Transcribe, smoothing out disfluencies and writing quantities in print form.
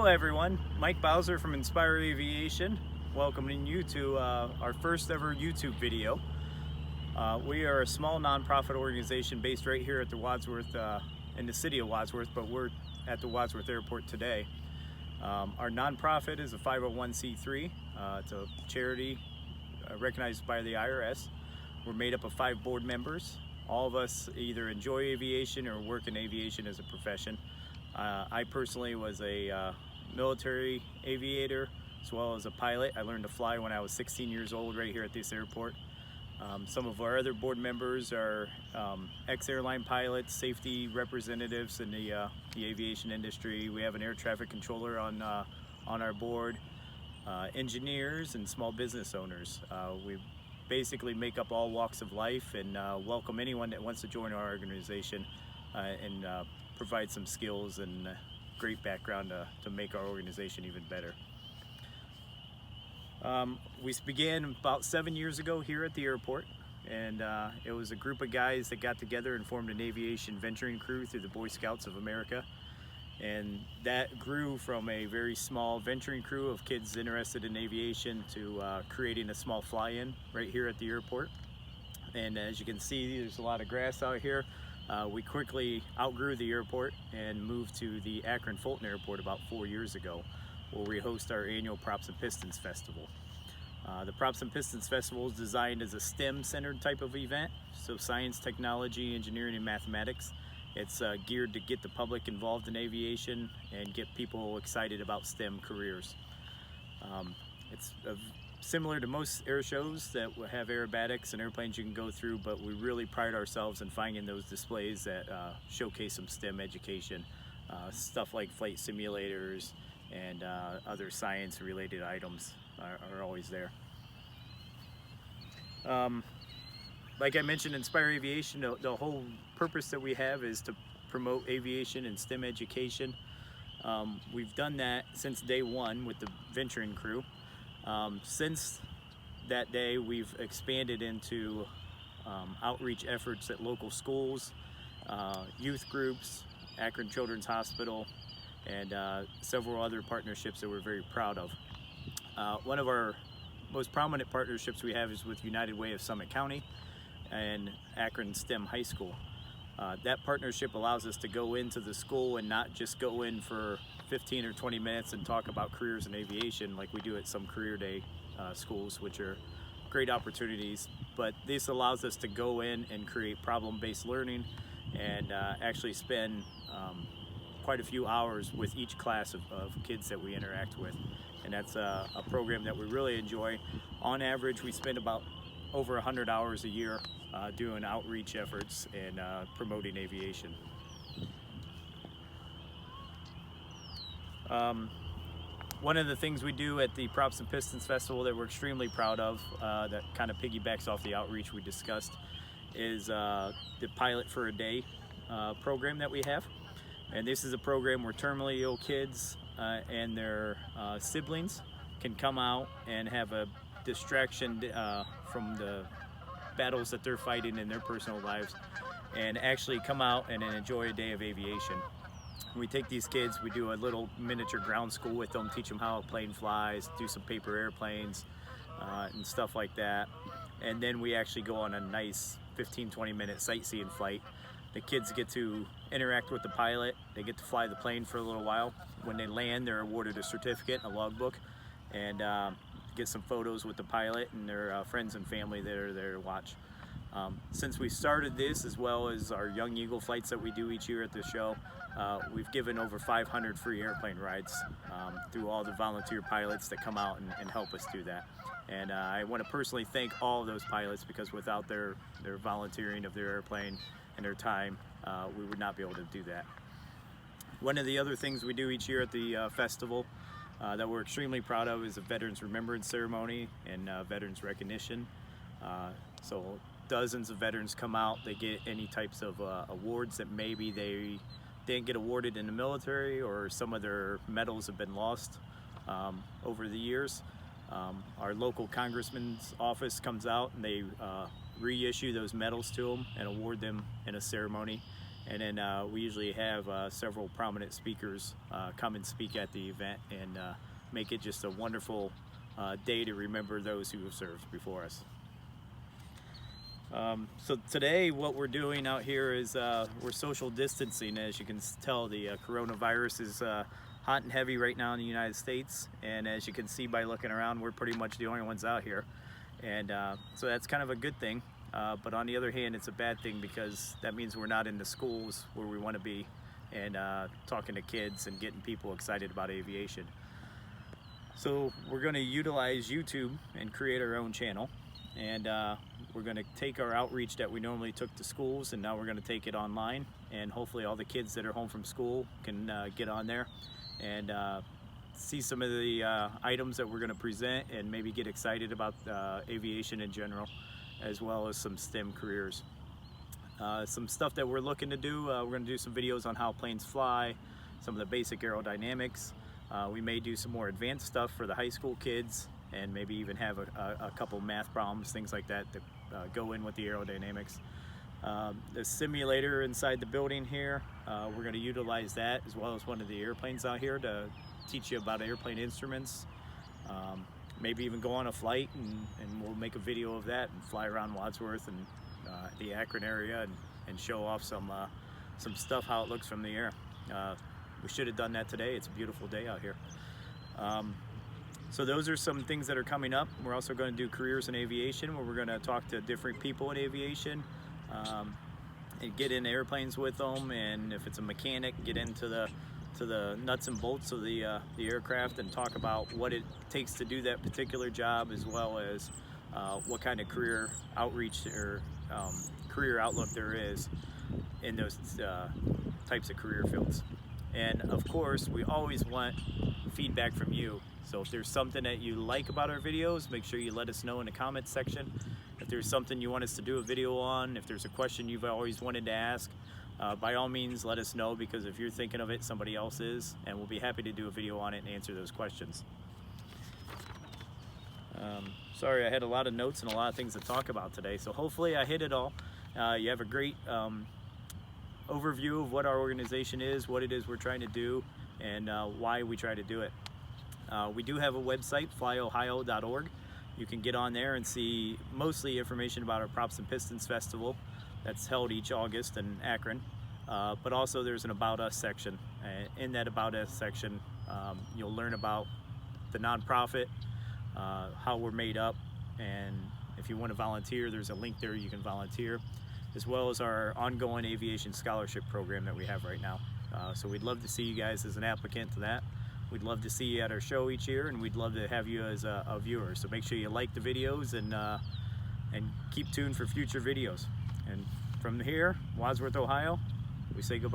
Hello everyone, Mike Bowser from Inspire Aviation, welcoming you to our first ever YouTube video. We are a small nonprofit organization based right here at the Wadsworth, in the city of Wadsworth, but we're at the Wadsworth Airport today. Our nonprofit is a 501c3. It's a charity recognized by the IRS. We're made up of 5 board members. All of us either enjoy aviation or work in aviation as a profession. I personally was a military aviator as well as a pilot. I learned to fly when I was 16 years old right here at this airport. Some of our other board members are ex-airline pilots, safety representatives in the aviation industry. We have an air traffic controller on our board, engineers and small business owners. We basically make up all walks of life and welcome anyone that wants to join our organization and provide some skills and great background to make our organization even better. We began about 7 years ago here at the airport, and it was a group of guys that got together and formed an aviation venturing crew through the Boy Scouts of America. And that grew from a very small venturing crew of kids interested in aviation to creating a small fly-in right here at the airport. And as you can see, there's a lot of grass out here. We quickly outgrew the airport and moved to the Akron Fulton Airport about 4 years ago, where we host our annual Props and Pistons Festival. The Props and Pistons Festival is designed as a STEM-centered type of event, so science, technology, engineering, and mathematics. It's geared to get the public involved in aviation and get people excited about STEM careers. It's similar to most air shows that have aerobatics and airplanes you can go through, but we really pride ourselves in finding those displays that showcase some STEM education. Stuff like flight simulators and other science-related items are always there. Like I mentioned, Inspire Aviation, the whole purpose that we have is to promote aviation and STEM education. We've done that since day one with the venturing crew. Since that day, we've expanded into outreach efforts at local schools, youth groups, Akron Children's Hospital, and several other partnerships that we're very proud of. One of our most prominent partnerships we have is with United Way of Summit County and Akron STEM High School. That partnership allows us to go into the school and not just go in for 15 or 20 minutes and talk about careers in aviation like we do at some career day schools, which are great opportunities, but this allows us to go in and create problem-based learning and actually spend quite a few hours with each class of kids that we interact with. And that's a program that we really enjoy. On average, we spend about over 100 hours a year doing outreach efforts and promoting aviation. One of the things we do at the Props and Pistons Festival that we're extremely proud of, that kind of piggybacks off the outreach we discussed, is the Pilot for a Day program that we have. And this is a program where terminally ill kids and their siblings can come out and have a distraction from the battles that they're fighting in their personal lives and actually come out and enjoy a day of aviation. We take these kids, we do a little miniature ground school with them, teach them how a plane flies, do some paper airplanes and stuff like that. And then we actually go on a nice 15-20 minute sightseeing flight. The kids get to interact with the pilot, they get to fly the plane for a little while. When they land, they're awarded a certificate and a logbook, and get some photos with the pilot and their friends and family that are there to watch. Since we started this, as well as our Young Eagle flights that we do each year at the show, we've given over 500 free airplane rides through all the volunteer pilots that come out and help us do that. And I want to personally thank all of those pilots, because without their volunteering of their airplane and their time, we would not be able to do that. One of the other things we do each year at the festival that we're extremely proud of is a Veterans Remembrance Ceremony and Veterans Recognition. So dozens of veterans come out, they get any types of awards that maybe they didn't get awarded in the military, or some of their medals have been lost over the years. Our local congressman's office comes out and they reissue those medals to them and award them in a ceremony. And then we usually have several prominent speakers come and speak at the event and make it just a wonderful day to remember those who have served before us. So today what we're doing out here is we're social distancing. As you can tell, the coronavirus is hot and heavy right now in the United States, and as you can see by looking around, we're pretty much the only ones out here, and so that's kind of a good thing, but on the other hand, it's a bad thing because that means we're not in the schools where we want to be and talking to kids and getting people excited about aviation. So we're going to utilize YouTube and create our own channel, and we're going to take our outreach that we normally took to schools, and now we're going to take it online, and hopefully all the kids that are home from school can get on there and see some of the items that we're going to present and maybe get excited about aviation in general, as well as some STEM careers. Some stuff that we're looking to do, we're going to do some videos on how planes fly, some of the basic aerodynamics. We may do some more advanced stuff for the high school kids, and maybe even have a couple math problems, things like that, that go in with the aerodynamics. The simulator inside the building here, we're going to utilize that as well as one of the airplanes out here to teach you about airplane instruments. Maybe even go on a flight, and we'll make a video of that and fly around Wadsworth and the Akron area and show off some stuff, how it looks from the air. We should have done that today. It's a beautiful day out here. So those are some things that are coming up. We're also going to do careers in aviation, where we're going to talk to different people in aviation and get in airplanes with them, and if it's a mechanic, get into the nuts and bolts of the aircraft and talk about what it takes to do that particular job, as well as what kind of career outreach or career outlook there is in those types of career fields. And of course, we always want feedback from you. So if there's something that you like about our videos, make sure you let us know in the comments section. If there's something you want us to do a video on, if there's a question you've always wanted to ask, by all means let us know, because if you're thinking of it, somebody else is, and we'll be happy to do a video on it and answer those questions. Sorry, I had a lot of notes and a lot of things to talk about today, so hopefully I hit it all. You have a great overview of what our organization is, what it is we're trying to do, and why we try to do it. We do have a website, flyohio.org. You can get on there and see mostly information about our Props and Pistons Festival that's held each August in Akron, but also there's an About Us section. In that About Us section, you'll learn about the nonprofit, how we're made up, and if you want to volunteer, there's a link there you can volunteer, as well as our ongoing aviation scholarship program that we have right now. So we'd love to see you guys as an applicant to that. We'd love to see you at our show each year, and we'd love to have you as a viewer. So make sure you like the videos and keep tuned for future videos. And from here, Wadsworth, Ohio, we say goodbye.